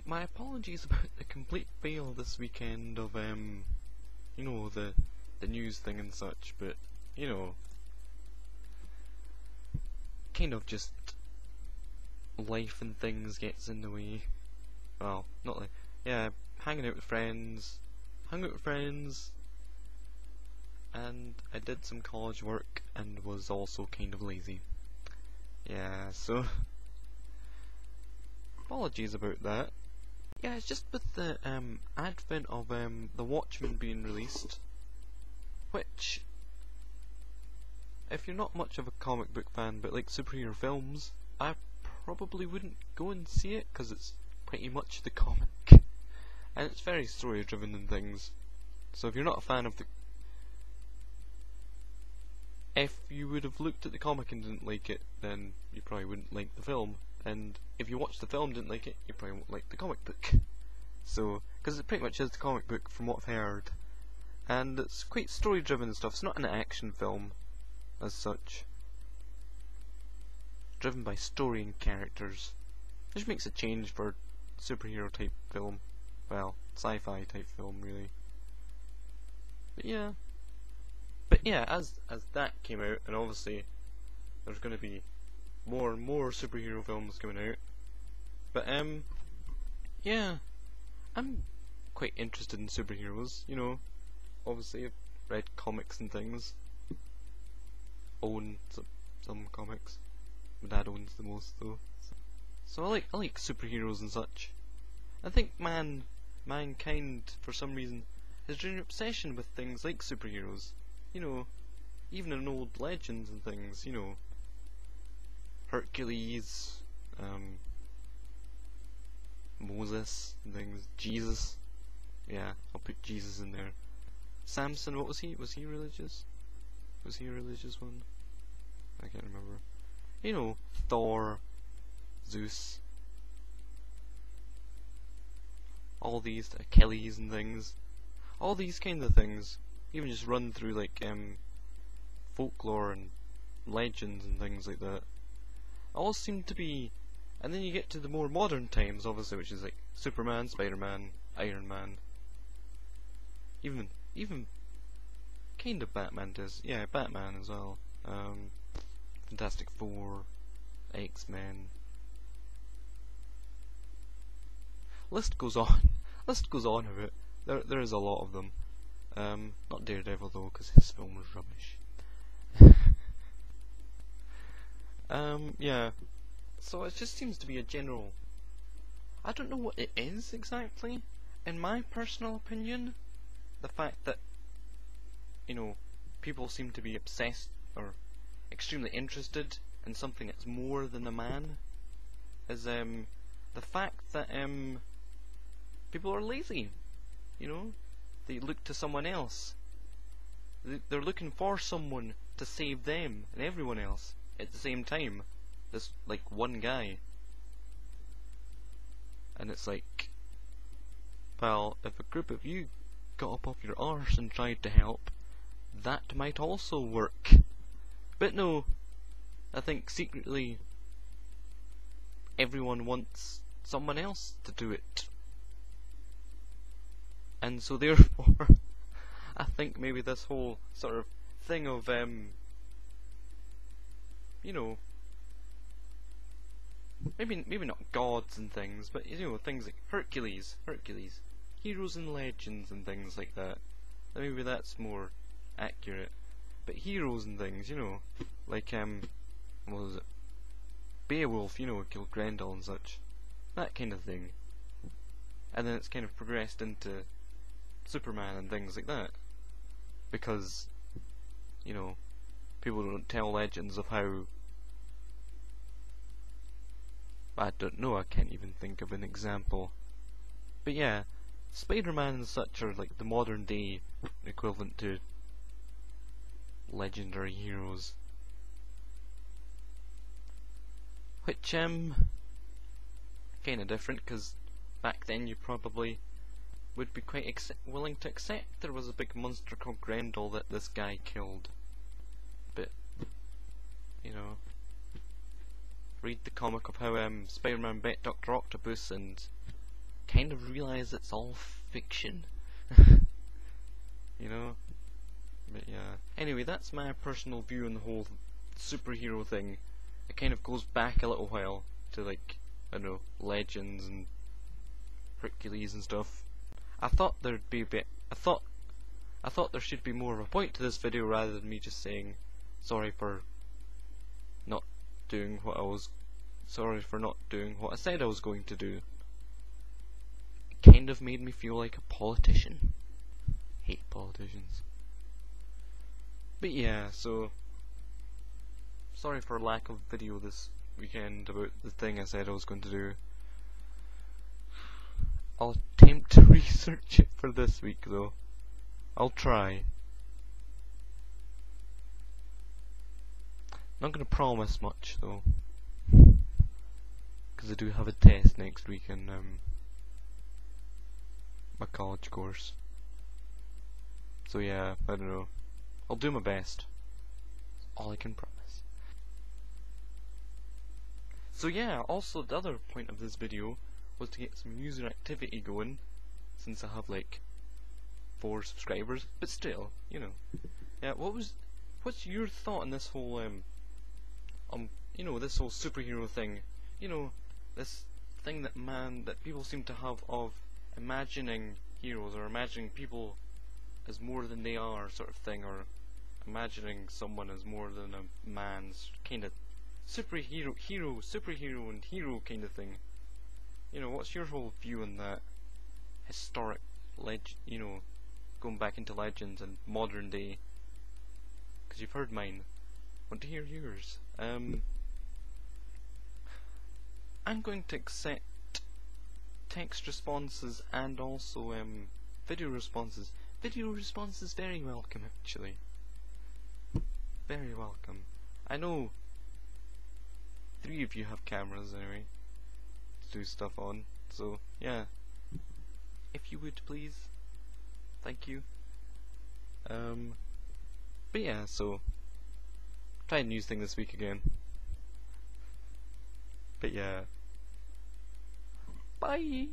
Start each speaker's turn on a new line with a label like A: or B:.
A: my apologies about the complete fail this weekend of you know, the news thing and such, but you know, kind of just life and things gets in the way. Well, not like, yeah, hung out with friends, and I did some college work and was also kind of lazy. Yeah, so apologies about that. Yeah, it's just with the advent of The Watchmen being released, which, if you're not much of a comic book fan but like superhero films, I probably wouldn't go and see it because it's pretty much the comic, and it's very story driven and things. So if you're not a fan of the, if you would have looked at the comic and didn't like it, then you probably wouldn't like the film. And if you watched the film and didn't like it, you probably won't like the comic book. So, because it pretty much is the comic book from what I've heard. And it's quite story driven and stuff. It's not an action film as such. Driven by story and characters. Which makes a change for superhero type film. Well, sci-fi type film really. But yeah, as that came out, and obviously there's going to be more and more superhero films coming out. But yeah, I'm quite interested in superheroes, you know. Obviously I've read comics and things. Own some comics. My dad owns the most though. So I like superheroes and such. I think mankind for some reason has drawn an obsession with things like superheroes. You know, even in old legends and things, you know. Hercules, Moses and things, Jesus. Yeah, I'll put Jesus in there. Samson, what was he? Was he religious? Was he a religious one? I can't remember. You know, Thor, Zeus, all these, Achilles and things. All these kind of things, even just run through like folklore and legends and things like that, all seem to be. And then you get to the more modern times, obviously, which is like Superman, Spider-Man, Iron Man, even kind of Batman does. Yeah, Batman as well. Fantastic Four, X-Men. List goes on a bit. There is a lot of them. Not Daredevil though, because his film was rubbish. Yeah. So it just seems to be a general. I don't know what it is exactly. In my personal opinion, the fact that, you know, people seem to be obsessed or extremely interested in something that's more than a man is the fact that people are lazy. You know, they look to someone else. They're looking for someone to save them and everyone else at the same time. This like one guy. And it's like, well, if a group of you got up off your arse and tried to help, that might also work. But no, I think secretly everyone wants someone else to do it. And so therefore, I think maybe this whole sort of thing of, you know, maybe not gods and things, but you know, things like Hercules, heroes and legends and things like that. Maybe that's more accurate. But heroes and things, you know, like what was it? Beowulf, you know, killed Grendel and such, that kind of thing. And then it's kind of progressed into Superman and things like that, because, you know, people don't tell legends of how. I don't know, I can't even think of an example. But yeah, Spider-Man and such are like the modern day equivalent to legendary heroes. Which, kinda different, because back then you probably would be quite willing to accept there was a big monster called Grendel that this guy killed. But, you know, read the comic of how Spider-Man bet Dr. Octopus and kind of realize it's all fiction. You know? But yeah. Anyway, that's my personal view on the whole superhero thing. It kind of goes back a little while to, like, I don't know, Legends and Hercules and stuff. I thought there'd be a bit. I thought there should be more of a point to this video rather than me just saying sorry for not doing what I said I was going to do. It kind of made me feel like a politician. Hate politicians. But yeah, so sorry for lack of video this weekend about the thing I said I was going to do. I'll attempt to research it for this week though. I'll try. Not gonna promise much though, because I do have a test next week in my college course. So yeah, I don't know. I'll do my best. That's all I can promise. So yeah, also the other point of this video was to get some user activity going, since I have like 4 subscribers, but still, you know. Yeah, what's your thought on this whole you know, this whole superhero thing? You know, this thing that people seem to have of imagining heroes or imagining people as more than they are, sort of thing, or imagining someone as more than a man's kind of superhero and hero kind of thing. You know, what's your whole view on that historic you know, going back into Legends and modern day? Because you've heard mine. Want to hear yours? I'm going to accept text responses and also video responses. Video responses very welcome, actually. Very welcome. I know 3 of you have cameras anyway to do stuff on, so yeah. If you would please, thank you. But yeah, so try a news thing this week again. But yeah, bye.